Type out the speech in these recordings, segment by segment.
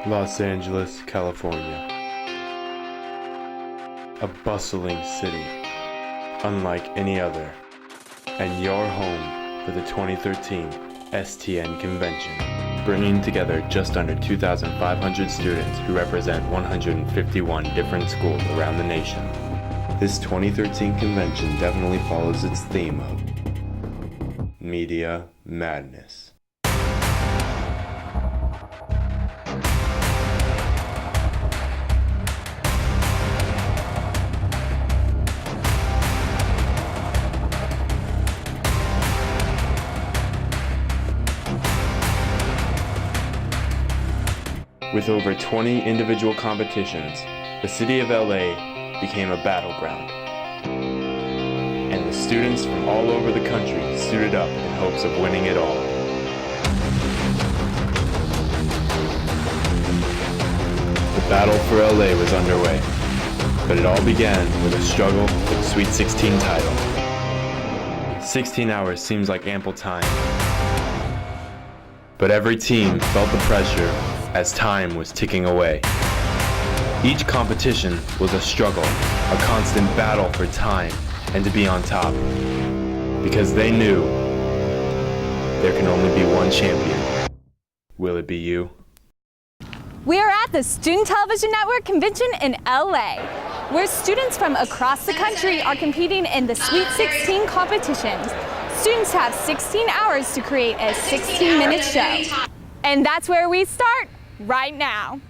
Los Angeles, California. A bustling city, unlike any other, and your home for the 2013 STN Convention, bringing together just under 2,500 students who represent 151 different schools around the nation. This 2013 convention definitely follows its theme of media madness. With over 20 individual competitions, the city of LA became a battleground. And the students from all over the country suited up in hopes of winning it all. The battle for LA was underway, but it all began with a struggle for the Sweet 16 title. 16 hours seems like ample time, but every team felt the pressure as time was ticking away. Each competition was a struggle, a constant battle for time and to be on top, because they knew there can only be one champion. Will it be you? We are at the Student Television Network convention in LA, where students from across the country are competing in the Sweet 16 competitions. Students have 16 hours to create a 16-minute show. And that's where we start right now.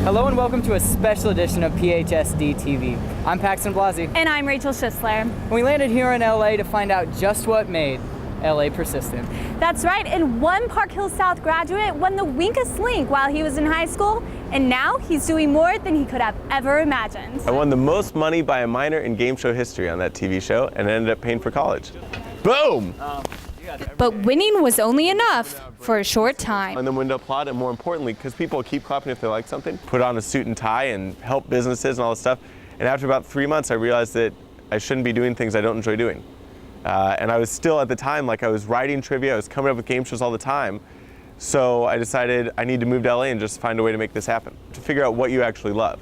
Hello and welcome to a special edition of PHSD TV. I'm Paxton Blasi. And I'm Rachel Schisler. We landed here in LA to find out just what made LA persistent. That's right, and one Park Hill South graduate won the Winkest Link while he was in high school, and now he's doing more than he could have ever imagined. I won the most money by a minor in game show history on that TV show and ended up paying for college. Boom! But winning was only enough for a short time. And then when to applaud, and more importantly, because people keep clapping if they like something, put on a suit and tie and help businesses and all this stuff. And after about 3 months, I realized that I shouldn't be doing things I don't enjoy doing. And I was still at the time, like I was writing trivia, I was coming up with game shows all the time. So I decided I need to move to LA and just find a way to make this happen, to figure out what you actually love.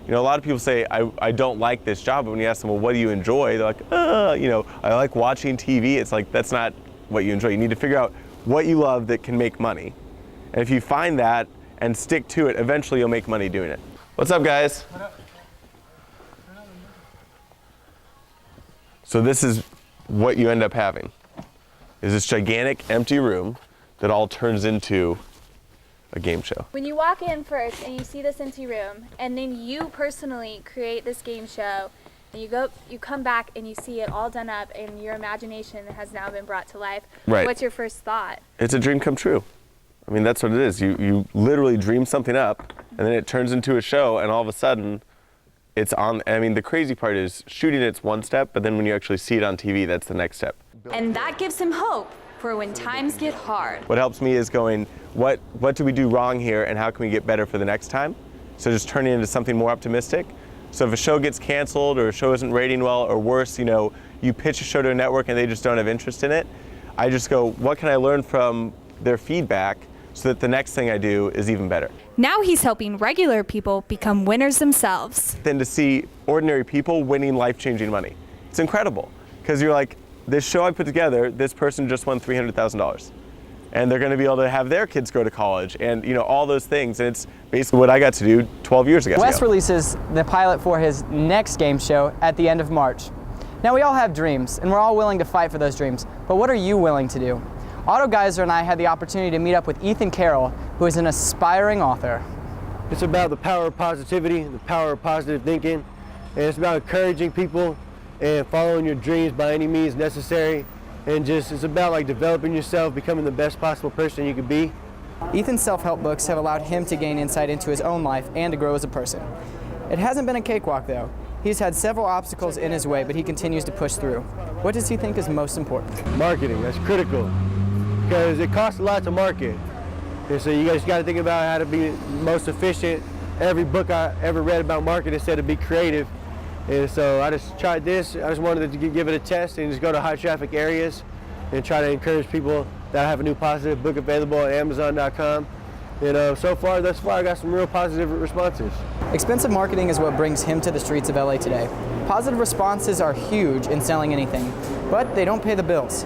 You know, a lot of people say, I don't like this job, but when you ask them, well, what do you enjoy? They're like, you know, I like watching TV. It's like, that's not what you enjoy. You need to figure out what you love that can make money. And if you find that and stick to it, eventually you'll make money doing it. What's up, guys? What up? So this is what you end up having, is this gigantic empty room that all turns into a game show. When you walk in first and you see this empty room, and then you personally create this game show, and you come back and you see it all done up and your imagination has now been brought to life. Right. What's your first thought? It's a dream come true. I mean, that's what it is. You literally dream something up and then it turns into a show and all of a sudden it's on. I mean, the crazy part is shooting it's one step, but then when you actually see it on TV, that's the next step. And that gives him hope for when times get hard. What helps me is going, what do we do wrong here and how can we get better for the next time? So just turning it into something more optimistic. So if a show gets canceled or a show isn't rating well, or worse, you know, you pitch a show to a network and they just don't have interest in it, I just go, what can I learn from their feedback so that the next thing I do is even better? Now he's helping regular people become winners themselves. Then to see ordinary people winning life-changing money. It's incredible, because you're like, this show I put together, this person just won $300,000. And they're going to be able to have their kids go to college and, you know, all those things. And it's basically what I got to do 12 years ago. Wes releases the pilot for his next game show at the end of March. Now, we all have dreams, and we're all willing to fight for those dreams. But what are you willing to do? Otto Geiser and I had the opportunity to meet up with Ethan Carroll, who is an aspiring author. It's about the power of positivity, the power of positive thinking, and it's about encouraging people and following your dreams by any means necessary. And just, it's about like developing yourself, becoming the best possible person you could be. Ethan's self-help books have allowed him to gain insight into his own life and to grow as a person. It hasn't been a cakewalk though. He's had several obstacles in his way, but he continues to push through. What does he think is most important? Marketing, that's critical, because it costs a lot to market. And so you guys got to think about how to be most efficient. Every book I ever read about marketing said to be creative. And so I just tried this. I just wanted to give it a test and just go to high traffic areas and try to encourage people that I have a new positive book available at Amazon.com. And thus far, I got some real positive responses. Expensive marketing is what brings him to the streets of LA today. Positive responses are huge in selling anything, but they don't pay the bills.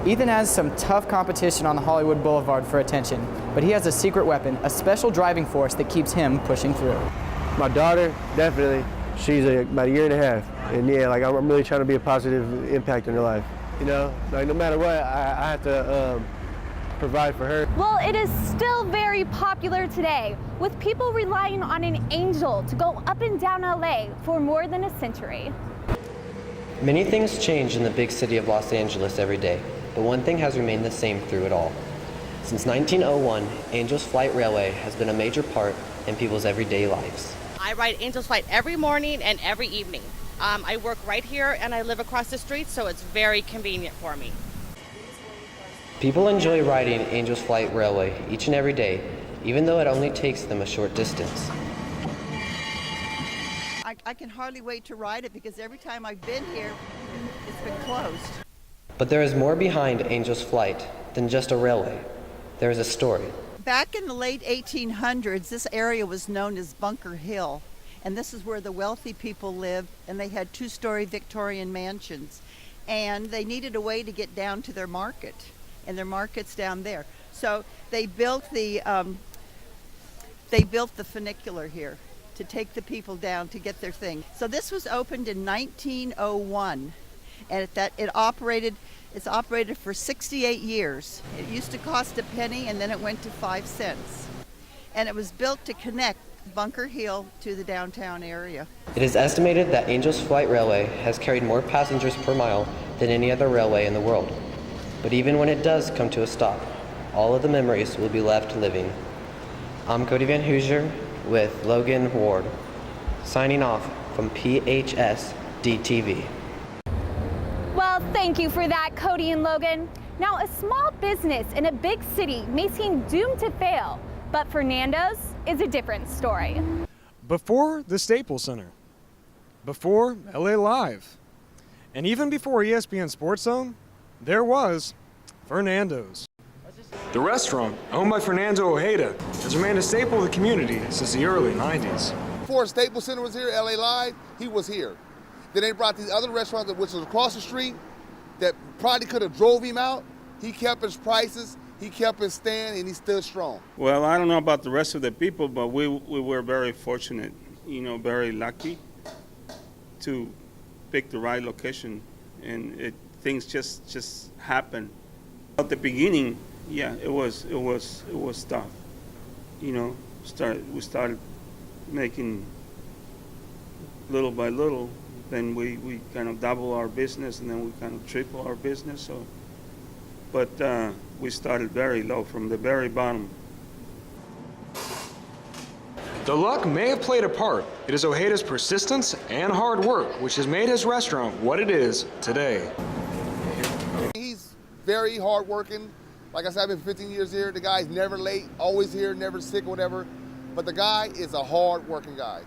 Ethan has some tough competition on the Hollywood Boulevard for attention, but he has a secret weapon, a special driving force that keeps him pushing through. My daughter, definitely. She's about a year and a half, and yeah, like I'm really trying to be a positive impact in her life. You know, like no matter what, I have to provide for her. Well, it is still very popular today, with people relying on an angel to go up and down LA for more than a century. Many things change in the big city of Los Angeles every day, but one thing has remained the same through it all. Since 1901, Angel's Flight Railway has been a major part in people's everyday lives. I ride Angel's Flight every morning and every evening. I work right here and I live across the street, so it's very convenient for me. People enjoy riding Angel's Flight Railway each and every day, even though it only takes them a short distance. I can hardly wait to ride it because every time I've been here, it's been closed. But there is more behind Angel's Flight than just a railway. There is a story. Back in the late 1800s, this area was known as Bunker Hill, and this is where the wealthy people lived, and they had two-story Victorian mansions, and they needed a way to get down to their market, and their market's down there. So they built the funicular here to take the people down to get their thing. So this was opened in 1901, and it's operated for 68 years. It used to cost a penny, and then it went to 5 cents. And it was built to connect Bunker Hill to the downtown area. It is estimated that Angel's Flight Railway has carried more passengers per mile than any other railway in the world. But even when it does come to a stop, all of the memories will be left living. I'm Cody Van Hoosier with Logan Ward, signing off from PHS DTV. Well, thank you for that, Cody and Logan. Now, a small business in a big city may seem doomed to fail, but Fernando's is a different story. Before the Staples Center, before LA Live, and even before ESPN Sports Zone, there was Fernando's. The restaurant, owned by Fernando Ojeda, has remained a staple of the community since the early 90s. Before Staples Center was here, LA Live, he was here. Then they brought these other restaurants, which was across the street, that probably could have drove him out. He kept his prices, he kept his stand, and he stood strong. Well, I don't know about the rest of the people, but we were very fortunate, very lucky to pick the right location, and things just happened. At the beginning, yeah, it was tough. We started making little by little. Then we kind of double our business, and then we kind of triple our business. So, but we started very low from the very bottom. The luck may have played a part. It is Ojeda's persistence and hard work which has made his restaurant what it is today. He's very hardworking. Like I said, I've been 15 years here. The guy's never late, always here, never sick or whatever. But the guy is a hard-working guy.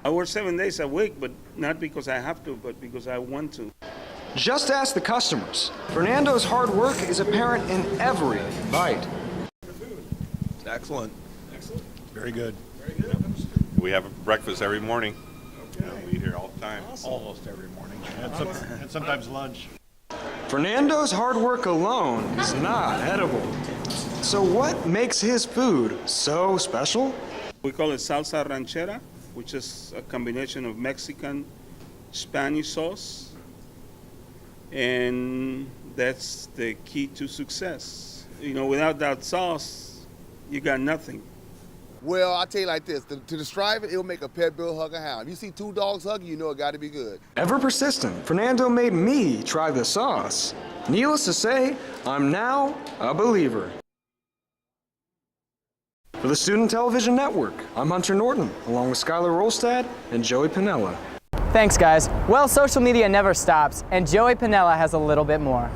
I work 7 days a week, but not because I have to, but because I want to. Just ask the customers. Fernando's hard work is apparent in every bite. It's excellent. Excellent. Very good. Very good. We have breakfast every morning. Okay. We eat here all the time. Awesome. Almost every morning. And sometimes lunch. Fernando's hard work alone is not edible. So what makes his food so special? We call it salsa ranchera, which is a combination of Mexican, Spanish sauce, and that's the key to success. You know, without that sauce, you got nothing. Well, I'll tell you like this, to describe it, it'll make a pet bill hug a hound. If you see two dogs hugging, you know it gotta be good. Ever persistent, Fernando made me try the sauce. Needless to say, I'm now a believer. For the Student Television Network, I'm Hunter Norton, along with Skylar Rolstad and Joey Pinella. Thanks, guys. Well, social media never stops, and Joey Pinella has a little bit more.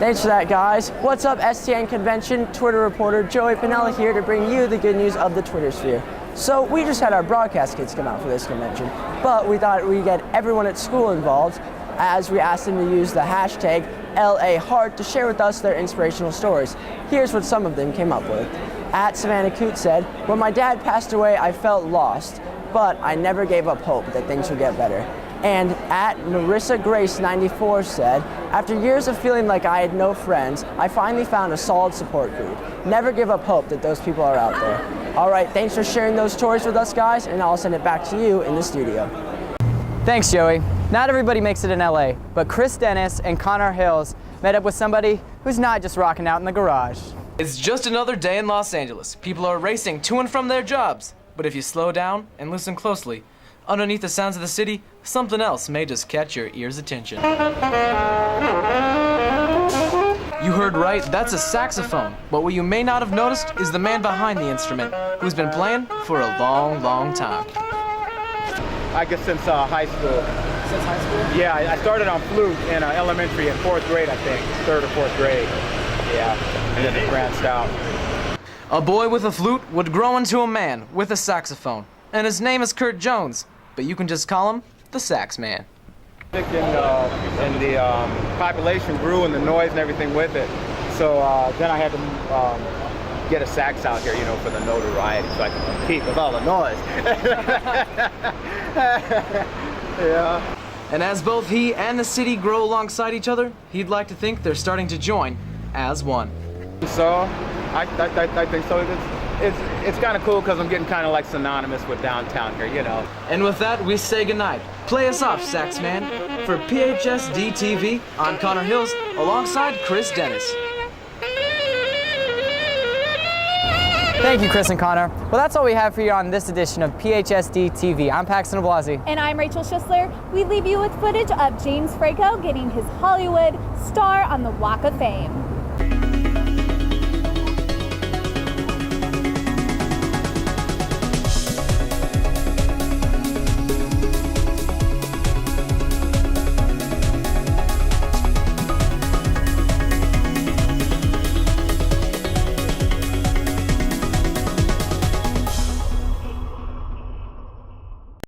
Thanks for that, guys. What's up, STN Convention? Twitter reporter Joey Pinella here to bring you the good news of the Twitter sphere. So we just had our broadcast kids come out for this convention, but we thought we'd get everyone at school involved as we asked them to use the hashtag LAHeart to share with us their inspirational stories. Here's what some of them came up with. At Savannah Coote said, "When my dad passed away, I felt lost, but I never gave up hope that things would get better." And at Marissa Grace 94 said, "After years of feeling like I had no friends, I finally found a solid support group. Never give up hope that those people are out there." All right, thanks for sharing those stories with us, guys, and I'll send it back to you in the studio. Thanks, Joey. Not everybody makes it in LA, but Chris Dennis and Connor Hills met up with somebody who's not just rocking out in the garage. It's just another day in Los Angeles. People are racing to and from their jobs. But if you slow down and listen closely, underneath the sounds of the city, something else may just catch your ear's attention. You heard right, that's a saxophone. But what you may not have noticed is the man behind the instrument, who's been playing for a long, long time. I guess since high school. Since high school? Yeah, I started on flute in elementary in 4th grade, I think. 3rd or 4th grade. Yeah, and then it branched out. A boy with a flute would grow into a man with a saxophone. And his name is Kurt Jones, but you can just call him the Sax Man. And the population grew and the noise and everything with it. So then I had to get a sax out here, you know, for the notoriety, so I can compete with all the noise. Yeah. And as both he and the city grow alongside each other, he'd like to think they're starting to join as one. So I think so. It's kind of cool because I'm getting kind of like synonymous with downtown here, you know. And with that, we say goodnight. Play us off, Sax Man. For PHSD TV, I'm Connor Hills, alongside Chris Dennis. Thank you, Chris and Connor. Well, that's all we have for you on this edition of PHSD TV. I'm Paxton Ablasi. And I'm Rachel Schisler. We leave you with footage of James Franco getting his Hollywood star on the Walk of Fame.